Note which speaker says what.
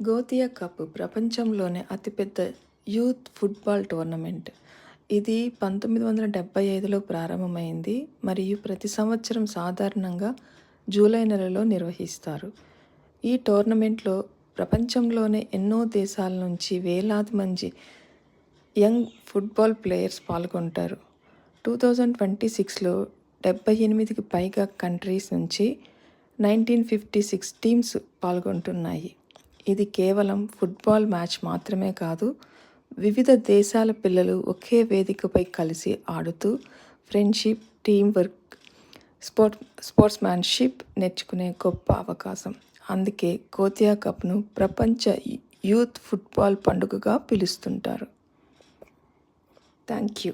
Speaker 1: గోతియా cup ప్రపంచంలోనే అతిపెద్ద youth football tournament. ఇది 1975లో ప్రారంభమైంది మరియు ప్రతి సంవత్సరం సాధారణంగా జూలై నెలలో నిర్వహిస్తారు. ఈ టోర్నమెంట్లో ప్రపంచంలోనే ఎన్నో దేశాల నుంచి వేలాది మంది యంగ్ ఫుట్బాల్ ప్లేయర్స్ పాల్గొంటారు. 2026లో 78కి పైగా కంట్రీస్ నుంచి 1956 టీమ్స్ పాల్గొంటున్నాయి. ఇది కేవలం ఫుట్బాల్ మ్యాచ్ మాత్రమే కాదు, వివిధ దేశాల పిల్లలు ఒకే వేదికపై కలిసి ఆడుతూ ఫ్రెండ్షిప్, టీమ్ వర్క్, స్పోర్ట్స్మ్యాన్షిప్ నేర్చుకునే గొప్ప అవకాశం. అందుకే గోతియా కప్ను ప్రపంచ యూత్ ఫుట్బాల్ పండుగగా పిలుస్తుంటారు. Thank you.